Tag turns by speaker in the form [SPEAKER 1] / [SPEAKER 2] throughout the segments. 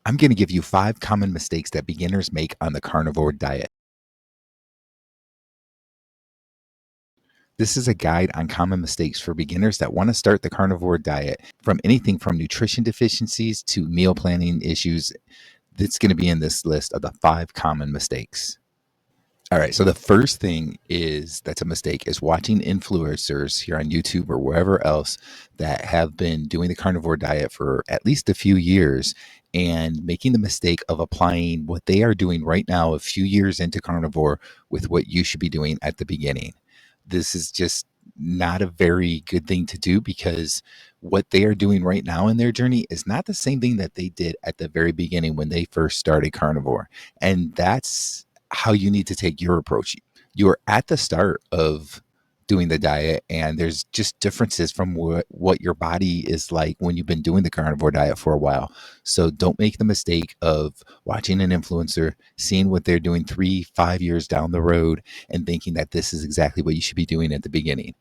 [SPEAKER 1] I'm going to give you 5 common mistakes that beginners make on the carnivore diet. This is a guide on common mistakes for beginners that want to start the carnivore diet, from anything from nutrition deficiencies to meal planning issues. That's going to be in this list of the 5 common mistakes. All right, so the first thing is that's a mistake is watching influencers here on YouTube or wherever else that have been doing the carnivore diet for at least a few years and making the mistake of applying what they are doing right now, a few years into carnivore, with what you should be doing at the beginning. This is just not a very good thing to do, because what they are doing right now in their journey is not the same thing that they did at the very beginning when they first started carnivore. And that's how you need to take your approach. You're at the start of doing the diet, and there's just differences from what your body is like when you've been doing the carnivore diet for a while. So don't make the mistake of watching an influencer, seeing what they're doing 3, 5 years down the road, and thinking that this is exactly what you should be doing at the beginning.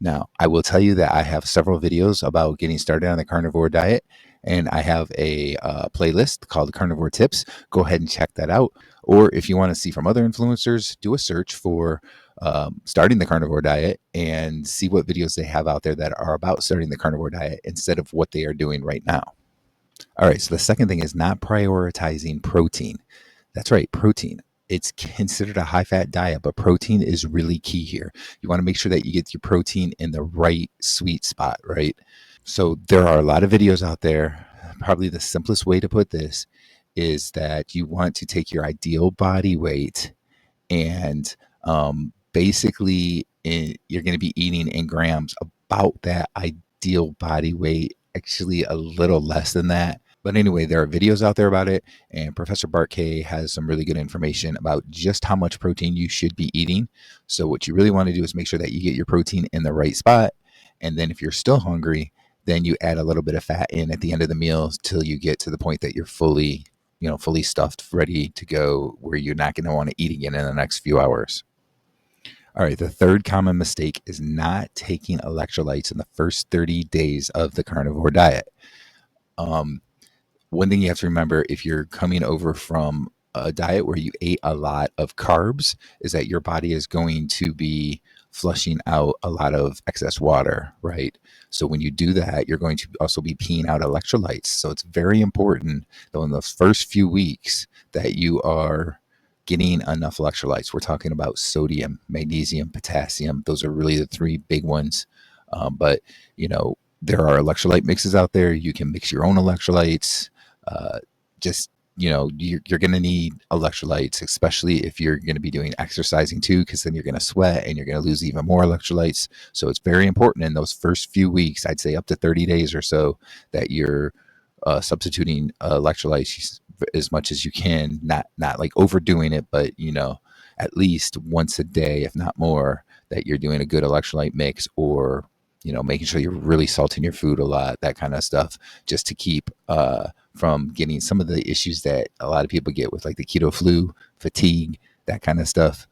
[SPEAKER 1] Now, I will tell you that I have several videos about getting started on the carnivore diet, and I have a playlist called Carnivore Tips. Go ahead and check that out. Or if you want to see from other influencers, do a search for starting the carnivore diet and see what videos they have out there that are about starting the carnivore diet instead of what they are doing right now. All right, so the second thing is not prioritizing protein. That's right, protein. It's considered a high fat diet, but protein is really key here. You want to make sure that you get your protein in the right sweet spot, right? So there are a lot of videos out there. Probably the simplest way to put this is that you want to take your ideal body weight and basically you're going to be eating in grams about that ideal body weight, actually a little less than that. But anyway, there are videos out there about it, and Professor Bart K has some really good information about just how much protein you should be eating. So what you really want to do is make sure that you get your protein in the right spot, and then if you're still hungry, then you add a little bit of fat in at the end of the meal till you get to the point that you're fully stuffed, ready to go, where you're not going to want to eat again in the next few hours. All right, the third common mistake is not taking electrolytes in the first 30 days of the carnivore diet. Um, One thing you have to remember if you're coming over from a diet where you ate a lot of carbs is that your body is going to be flushing out a lot of excess water, right? So when you do that, you're going to also be peeing out electrolytes. So it's very important, though, in the first few weeks that you are getting enough electrolytes. We're talking about sodium, magnesium, potassium. Those are really the 3 big ones. But, there are electrolyte mixes out there. You can mix your own electrolytes. uh, just you're going to need electrolytes, especially if you're going to be doing exercising too, because then you're going to sweat and you're going to lose even more electrolytes. So it's very important in those first few weeks, I'd say up to 30 days or so, that you're substituting electrolytes as much as you can, not like overdoing it, but at least once a day, if not more, that you're doing a good electrolyte mix, or making sure you're really salting your food a lot, that kind of stuff, just to keep from getting some of the issues that a lot of people get with, like the keto flu, fatigue, that kind of stuff.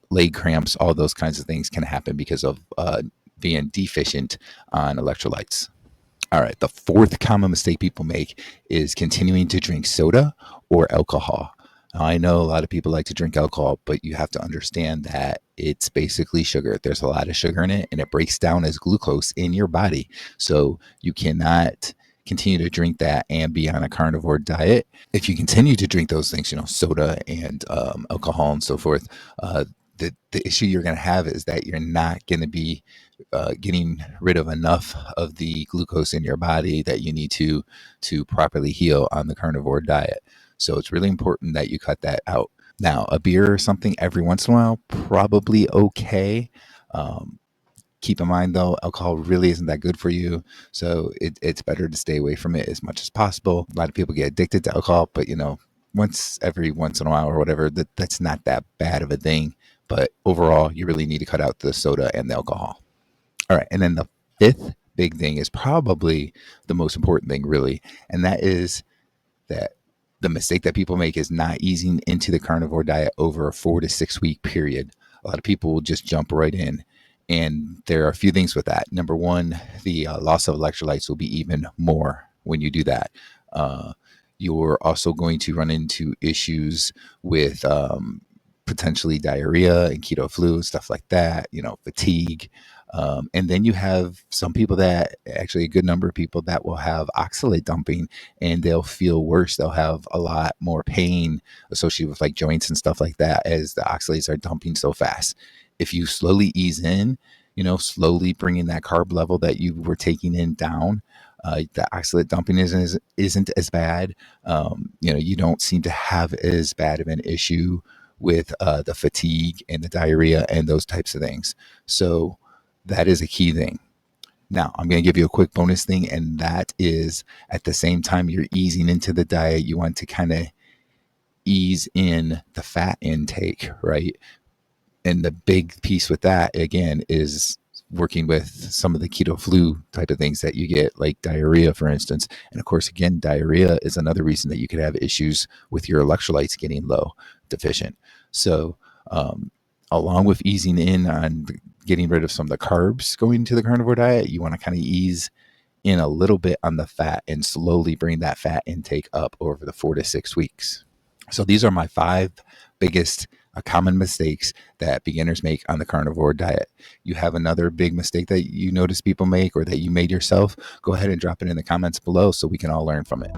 [SPEAKER 1] Leg cramps, all those kinds of things can happen because of being deficient on electrolytes. All right, the fourth common mistake people make is continuing to drink soda or alcohol. Now, I know a lot of people like to drink alcohol, but you have to understand that it's basically sugar. There's a lot of sugar in it, and it breaks down as glucose in your body. So you cannot continue to drink that and be on a carnivore diet. If you continue to drink those things, soda and alcohol and so forth, the issue you're going to have is that you're not going to be getting rid of enough of the glucose in your body that you need to properly heal on the carnivore diet. So it's really important that you cut that out. Now, a beer or something every once in a while, probably okay. Keep in mind, though, alcohol really isn't that good for you. So it's better to stay away from it as much as possible. A lot of people get addicted to alcohol, but, every once in a while or whatever, that's not that bad of a thing. But overall, you really need to cut out the soda and the alcohol. All right. And then the fifth big thing is probably the most important thing, really. And that is that the mistake that people make is not easing into the carnivore diet over a 4 to 6 week period. A lot of people will just jump right in. And there are a few things with that. Number one, the loss of electrolytes will be even more when you do that. Uh, you're also going to run into issues with potentially diarrhea and keto flu, stuff like that, fatigue. And then you have some people that actually a good number of people that will have oxalate dumping and they'll feel worse. They'll have a lot more pain associated with like joints and stuff like that as the oxalates are dumping so fast. If you slowly ease in, slowly bringing that carb level that you were taking in down, the oxalate dumping isn't as bad. You don't seem to have as bad of an issue with the fatigue and the diarrhea and those types of things. So that is a key thing. Now, I'm going to give you a quick bonus thing, and that is at the same time you're easing into the diet, you want to kind of ease in the fat intake, right? And the big piece with that, again, is working with some of the keto flu type of things that you get, like diarrhea, for instance. And of course, again, diarrhea is another reason that you could have issues with your electrolytes getting low, deficient. So, along with easing in on getting rid of some of the carbs going to the carnivore diet, you want to kind of ease in a little bit on the fat and slowly bring that fat intake up over the 4 to 6 weeks. So these are my 5 biggest common mistakes that beginners make on the carnivore diet. You have another big mistake that you notice people make or that you made yourself, go ahead and drop it in the comments below so we can all learn from it.